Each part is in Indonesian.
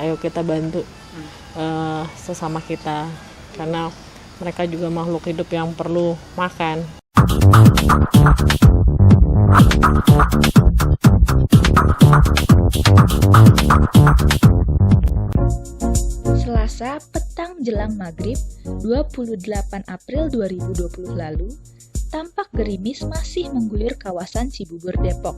ayo kita bantu sesama kita, karena mereka juga makhluk hidup yang perlu makan. Selasa petang jelang maghrib 28 April 2020 lalu, tampak gerimis masih mengguyur kawasan Cibubur, Depok.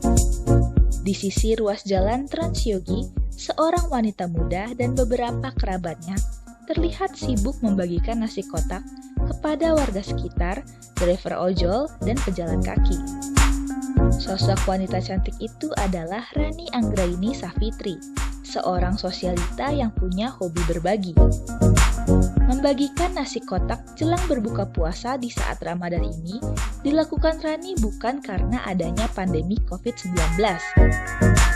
Di sisi ruas jalan Transyogi, seorang wanita muda dan beberapa kerabatnya terlihat sibuk membagikan nasi kotak kepada warga sekitar, driver ojol, dan pejalan kaki. Sosok wanita cantik itu adalah Rani Anggraini Safitri, seorang sosialita yang punya hobi berbagi. Membagikan nasi kotak jelang berbuka puasa di saat Ramadan ini dilakukan Rani bukan karena adanya pandemi COVID-19.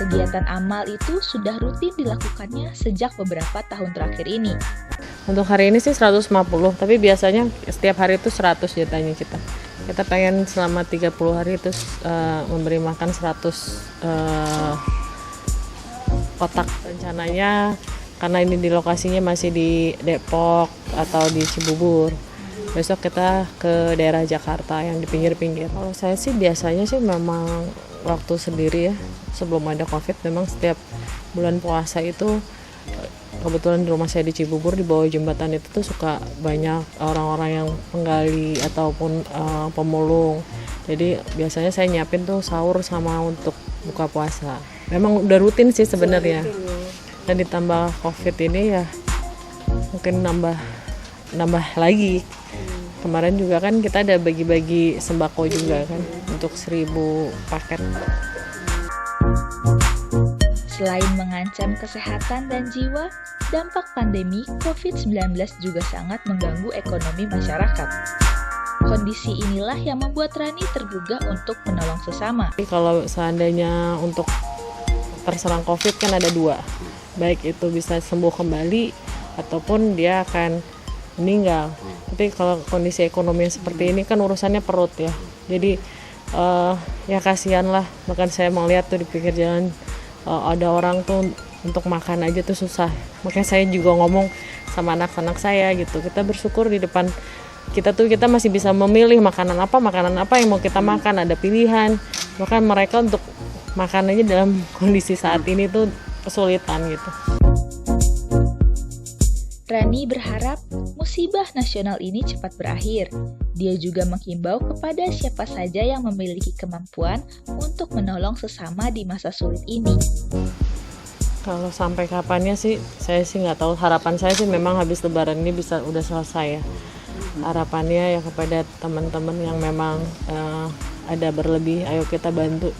Kegiatan amal itu sudah rutin dilakukannya sejak beberapa tahun terakhir ini. Untuk hari ini sih 150, tapi biasanya setiap hari itu 100 jatahnya kita. Kita pengen selama 30 hari itu memberi makan 100 kotak rencananya, karena ini di lokasinya masih di Depok atau di Cibubur. Besok kita ke daerah Jakarta yang di pinggir-pinggir. Kalau saya sih biasanya sih memang waktu sendiri ya, sebelum ada COVID memang setiap bulan puasa itu, kebetulan di rumah saya di Cibubur di bawah jembatan itu tuh suka banyak orang-orang yang penggali ataupun pemulung. Jadi biasanya saya nyiapin tuh sahur sama untuk buka puasa. Memang udah rutin sih sebenarnya. Dan ditambah COVID ini ya mungkin nambah lagi. Kemarin juga kan kita ada bagi-bagi sembako juga kan untuk 1000 paket. Selain mengancam kesehatan dan jiwa, dampak pandemi COVID-19 juga sangat mengganggu ekonomi masyarakat. Kondisi inilah yang membuat Rani tergugah untuk menolong sesama. Kalau seandainya untuk terserang COVID kan ada 2, baik itu bisa sembuh kembali ataupun dia akan meninggal. Tapi kalau kondisi ekonomi seperti ini kan urusannya perut ya, jadi ya kasihan lah. Bahkan saya melihat tuh di pinggir jalan ada orang tuh untuk makan aja tuh susah. Makanya saya juga ngomong sama anak-anak saya gitu, kita bersyukur di depan kita masih bisa memilih makanan apa yang mau kita makan, ada pilihan. Bahkan mereka untuk makan aja dalam kondisi saat ini tuh kesulitan gitu. Rani berharap musibah nasional ini cepat berakhir. Dia juga menghimbau kepada siapa saja yang memiliki kemampuan untuk menolong sesama di masa sulit ini. Kalau sampai kapannya sih, saya sih nggak tahu. Harapan saya sih memang habis Lebaran ini udah selesai ya. Harapannya ya kepada teman-teman yang memang ada berlebih, ayo kita bantu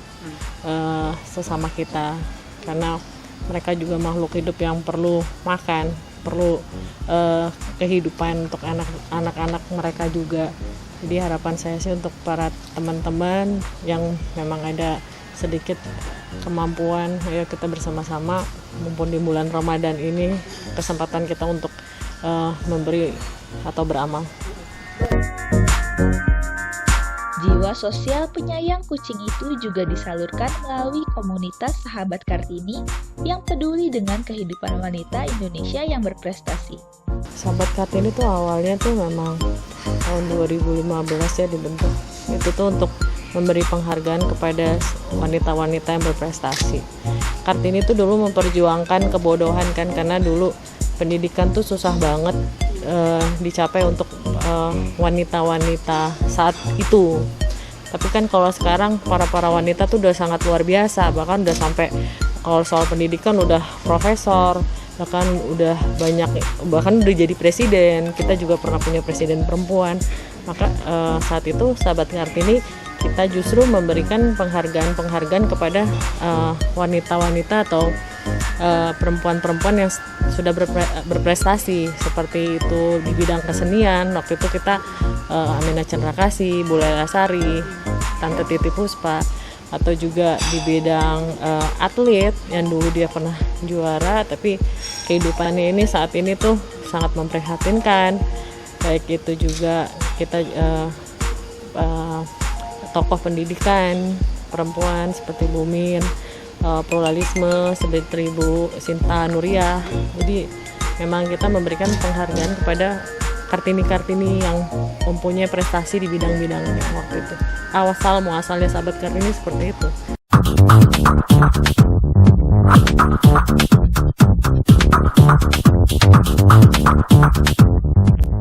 sesama kita, karena mereka juga makhluk hidup yang perlu makan, perlu kehidupan untuk anak-anak mereka juga. Jadi harapan saya sih untuk para teman-teman yang memang ada sedikit kemampuan, ayo kita bersama-sama mumpun di bulan Ramadan ini, kesempatan kita untuk memberi atau beramal. Jiwa sosial penyayang kucing itu juga disalurkan melalui komunitas Sahabat Kartini yang peduli dengan kehidupan wanita Indonesia yang berprestasi. Sahabat Kartini tuh awalnya tuh memang tahun 2015 ya dibentuk. Itu tuh untuk memberi penghargaan kepada wanita-wanita yang berprestasi. Kartini tuh dulu memperjuangkan kebodohan kan, karena dulu pendidikan tuh susah banget dicapai untuk wanita-wanita saat itu. Tapi kan kalau sekarang para wanita tuh udah sangat luar biasa, bahkan udah sampai kalau soal pendidikan udah profesor, bahkan udah jadi presiden. Kita juga pernah punya presiden perempuan. Maka saat itu Sahabat Kartini kita justru memberikan penghargaan kepada wanita-wanita atau perempuan-perempuan yang sudah berprestasi, seperti itu di bidang kesenian. Waktu itu kita Aminah Cendrakasih, Bule Lasari, Tante Titi Puspa, atau juga di bidang atlet yang dulu dia pernah juara, tapi kehidupannya ini saat ini tuh sangat memprihatinkan. Baik itu juga kita tokoh pendidikan perempuan seperti Bumin, pluralisme seperti Ibu Sinta Nuriyah. Jadi memang kita memberikan penghargaan kepada Kartini-Kartini yang mempunyai prestasi di bidang-bidangnya waktu itu. Asal muasalnya sahabat Kartini seperti itu.